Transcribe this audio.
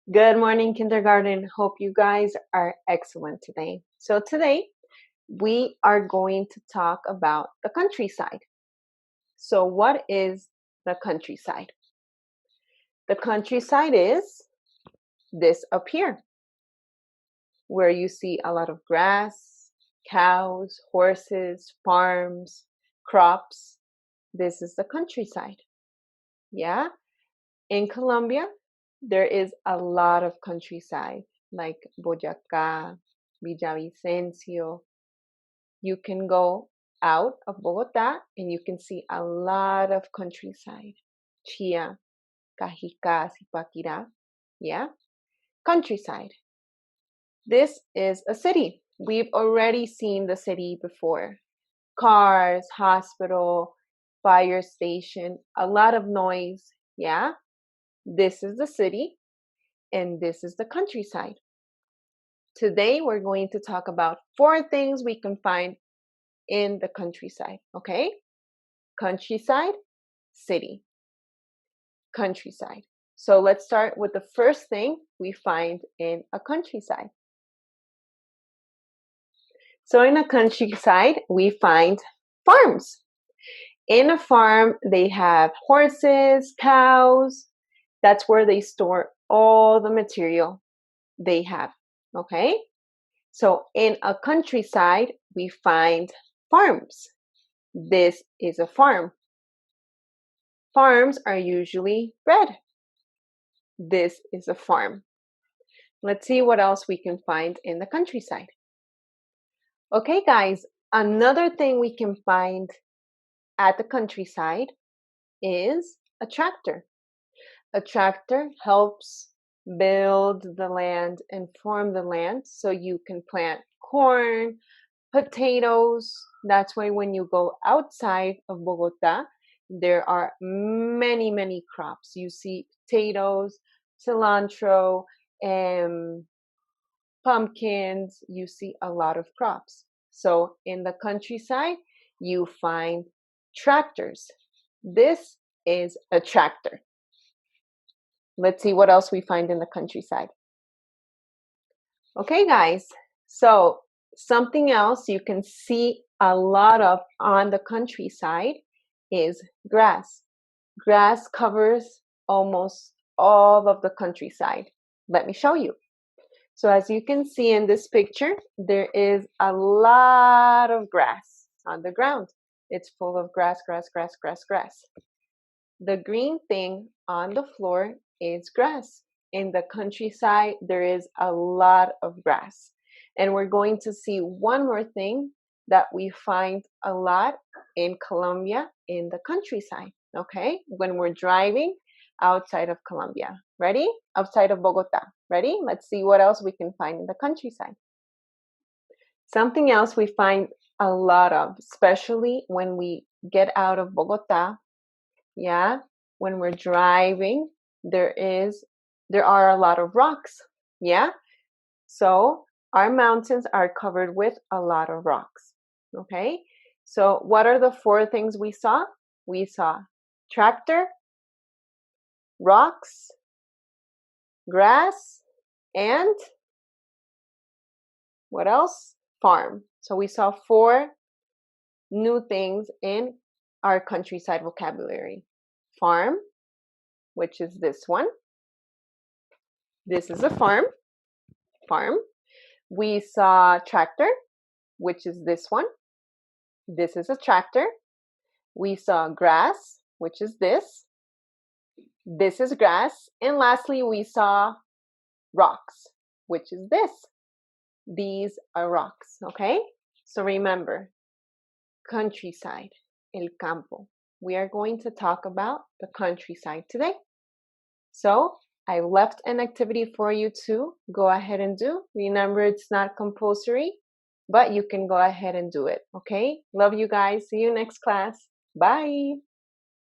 Good morning, kindergarten. Hope you guys are excellent today. So, today we are going to talk about the countryside. So, what is the countryside? The countryside is this up here, where you see a lot of grass, cows, horses, farms, crops. This is the countryside. Yeah. In Colombia, there is a lot of countryside, like Boyacá, Villavicencio. You can go out of Bogota and you can see a lot of countryside. Chía, Cajicá, Zipaquirá. Yeah, countryside. This is a city. We've already seen the city before. Cars, hospital, fire station, a lot of noise. Yeah, this is the city and this is the countryside. Today, we're going to talk about 4 things we can find in the countryside, okay? Countryside, city, countryside. So let's start with the first thing we find in a countryside. So in a countryside, we find farms. In a farm, they have horses, cows. That's where they store all the material they have, okay? So in a countryside, we find farms. This is a farm. Farms are usually red. This is a farm. Let's see what else we can find in the countryside. Okay, guys, another thing we can find at the countryside is a tractor. A tractor helps build the land and form the land so you can plant corn, potatoes. That's why when you go outside of Bogota, there are many crops. You see potatoes, cilantro, and pumpkins. You see a lot of crops. So in the countryside, you find tractors. This is a tractor. Let's see what else we find in the countryside. Okay, guys. So something else you can see a lot of on the countryside is grass. Grass covers almost all of the countryside. Let me show you. So as you can see in this picture, there is a lot of grass on the ground. It's full of grass. The green thing on the floor is grass. In the countryside, there is a lot of grass. And we're going to see one more thing that we find a lot in Colombia in the countryside, okay? When we're driving outside of Colombia. Ready? Outside of Bogota. Ready? Let's see what else we can find in the countryside. Something else we find a lot of, especially when we get out of Bogota, yeah, when we're driving, there are a lot of rocks, yeah? So our mountains are covered with a lot of rocks, okay? So what are the 4 things we saw? We saw tractor, rocks, grass, and what else? Farm. So we saw 4 new things in our countryside vocabulary. Farm, which is this one. This is a farm. We saw tractor, which is this one. This is a tractor. We saw grass, which is this. This is grass. And lastly, we saw rocks, which is this. These are rocks, okay? So remember, countryside, el campo. We are going to talk about the countryside today. So I left an activity for you to go ahead and do. Remember, it's not compulsory, but you can go ahead and do it, okay? Love you guys. See you next class. Bye.